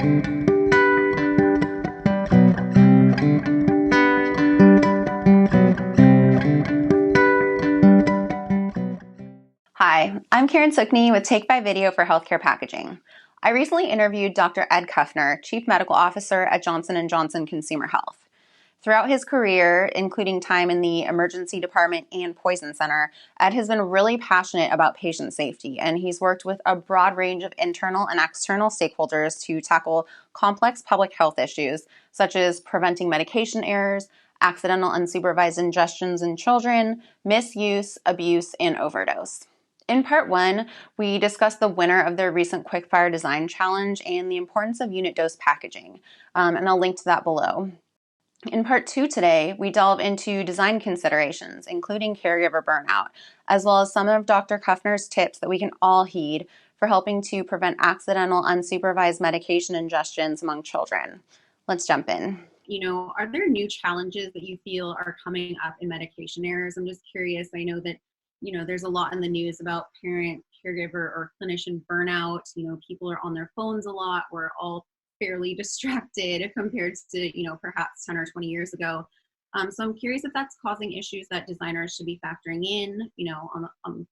Hi, I'm Karen Sukney with Take by Video for Healthcare Packaging. I recently interviewed Dr. Ed Kuffner, Chief Medical Officer at Johnson & Johnson Consumer Health. Throughout his career, including time in the emergency department and poison center, Ed has been really passionate about patient safety, and he's worked with a broad range of internal and external stakeholders to tackle complex public health issues, such as preventing medication errors, accidental unsupervised ingestions in children, misuse, abuse, and overdose. In part one, we discussed the winner of their recent Quickfire Design Challenge and the importance of unit dose packaging, and I'll link to that below. In part two today, we delve into design considerations, including caregiver burnout, as well as some of Dr. Kuffner's tips that we can all heed for helping to prevent accidental unsupervised medication ingestions among children. Let's jump in. Are there new challenges that you feel are coming up in medication errors? I'm just curious. I know that there's a lot in the news about parent, caregiver, or clinician burnout. People are on their phones a lot. We're all fairly distracted compared to, perhaps 10 or 20 years ago. So I'm curious if that's causing issues that designers should be factoring in, on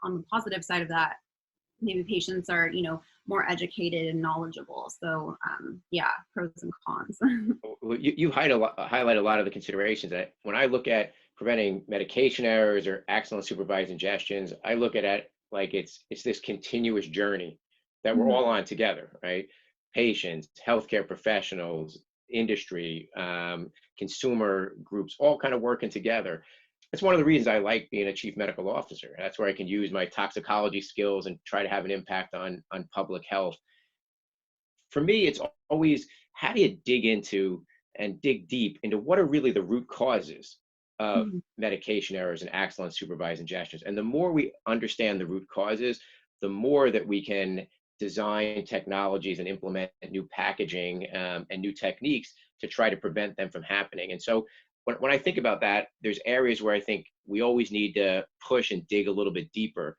the positive side of that. Maybe patients are, more educated and knowledgeable. So pros and cons. Well, you highlight a lot of the considerations that when I look at preventing medication errors or accidental supervised ingestions, I look at it like it's this continuous journey that we're all on together, right? Patients, healthcare professionals, industry, consumer groups, all kind of working together. That's one of the reasons I like being a chief medical officer. That's where I can use my toxicology skills and try to have an impact on public health. For me, it's always, how do you dig deep into what are really the root causes of medication errors and accidental unsupervised ingestions? And the more we understand the root causes, the more that we can design technologies and implement new packaging and new techniques to try to prevent them from happening. And so when I think about that, there's areas where I think we always need to push and dig a little bit deeper.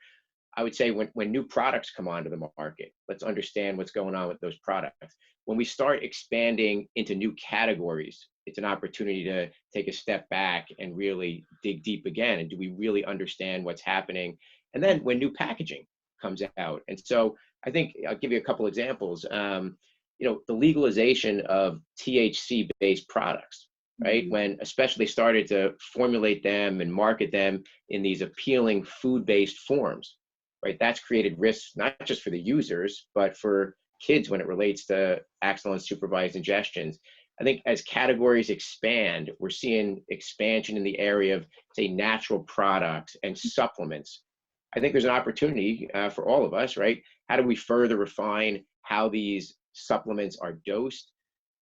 I would say when new products come onto the market, let's understand what's going on with those products. When we start expanding into new categories, it's an opportunity to take a step back and really dig deep again. And do we really understand what's happening? And then when new packaging comes out. And so I think I'll give you a couple examples. The legalization of THC-based products, right? When especially started to formulate them and market them in these appealing food-based forms, right? That's created risks, not just for the users, but for kids when it relates to accidental unsupervised ingestions. I think as categories expand, we're seeing expansion in the area of, say, natural products and supplements. I think there's an opportunity for all of us, right? How do we further refine how these supplements are dosed?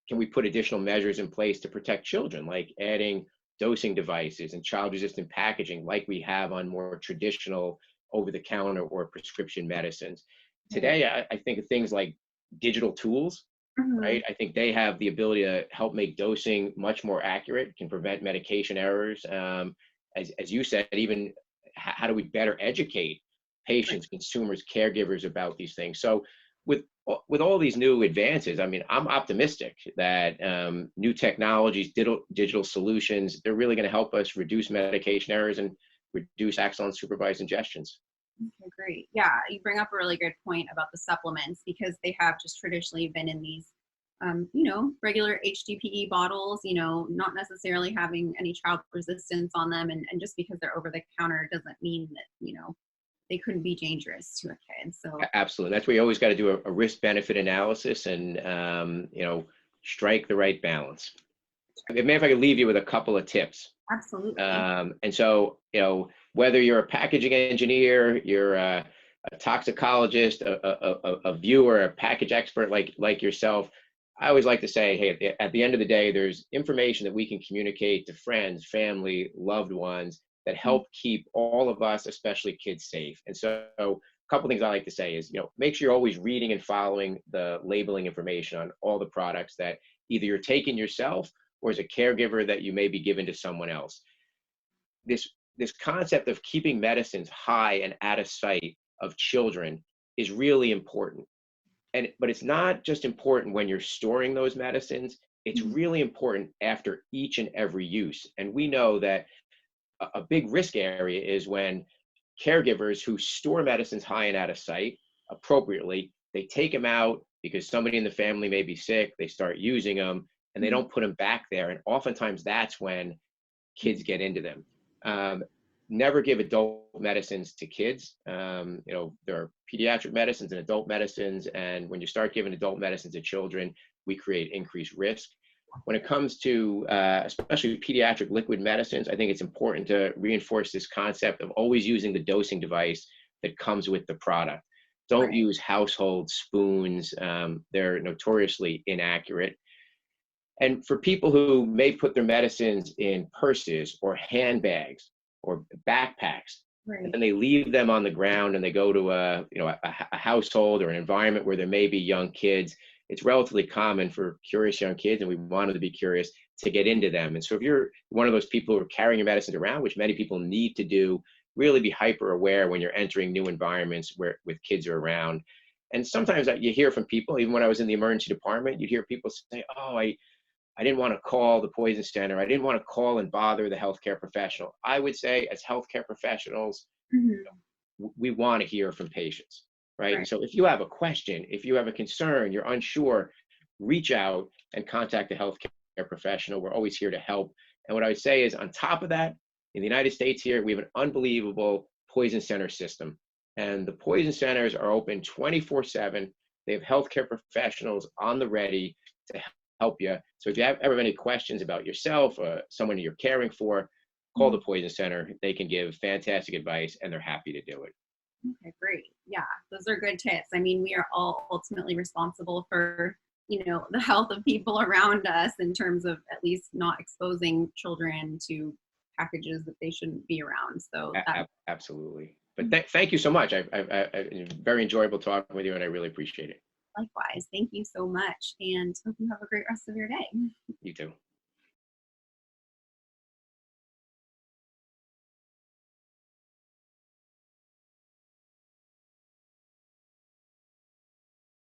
Can we put additional measures in place to protect children, like adding dosing devices and child-resistant packaging like we have on more traditional over-the-counter or prescription medicines? Today, I think of things like digital tools, right? I think they have the ability to help make dosing much more accurate, can prevent medication errors. As you said, even how do we better educate patients, consumers, caregivers about these things? So with all these new advances, I mean, I'm optimistic that new technologies, digital solutions, they're really going to help us reduce medication errors and reduce accidental unsupervised ingestions. Okay, great. Yeah, you bring up a really good point about the supplements, because they have just traditionally been in these, regular HDPE bottles, not necessarily having any child resistance on them. And just because they're over the counter doesn't mean that, they couldn't be dangerous to a kid. So absolutely, that's where you always got to do a risk-benefit analysis and strike the right balance. Maybe if I could leave you with a couple of tips. Absolutely. And so whether you're a packaging engineer, you're a toxicologist, a viewer, a package expert like yourself, I always like to say, hey, at the end of the day, there's information that we can communicate to friends, family, loved ones that help keep all of us, especially kids, safe. And so a couple things I like to say is, make sure you're always reading and following the labeling information on all the products that either you're taking yourself or as a caregiver that you may be given to someone else. This concept of keeping medicines high and out of sight of children is really important. But it's not just important when you're storing those medicines, it's Mhm. really important after each and every use. And we know that a big risk area is when caregivers who store medicines high and out of sight appropriately, they take them out because somebody in the family may be sick, they start using them, and they Mhm. don't put them back there. And oftentimes that's when kids get into them. Um, Never give adult medicines to kids. There are pediatric medicines and adult medicines, and when you start giving adult medicines to children, we create increased risk. When it comes to especially pediatric liquid medicines, I think it's important to reinforce this concept of always using the dosing device that comes with the product. Don't Right. use household spoons. They're notoriously inaccurate. And for people who may put their medicines in purses or handbags or backpacks, and Right. then they leave them on the ground and they go to a household or an environment where there may be young kids, it's relatively common for curious young kids, and we want them to be curious, to get into them. And so if you're one of those people who are carrying your medicines around, which many people need to do, really be hyper aware when you're entering new environments where with kids are around. And sometimes you hear from people, even when I was in the emergency department, you'd hear people say, oh, I didn't want to call the poison center. I didn't want to call and bother the healthcare professional. I would say, as healthcare professionals, Mhm. we want to hear from patients, right? And Right. so if you have a question, if you have a concern, you're unsure, reach out and contact a healthcare professional. We're always here to help. And what I would say is, on top of that, in the United States here, we have an unbelievable poison center system. And the poison centers are open 24/7. They have healthcare professionals on the ready to help you. So if you ever have any questions about yourself or someone you're caring for, call the Mhm. poison center. They can give fantastic advice and they're happy to do it. Okay, great. Yeah, those are good tips. I mean, we are all ultimately responsible for, the health of people around us in terms of at least not exposing children to packages that they shouldn't be around. So that Absolutely. But thank you so much. Very enjoyable talking with you, and I really appreciate it. likewise. Thank you so much, and hope you have a great rest of your day. You too.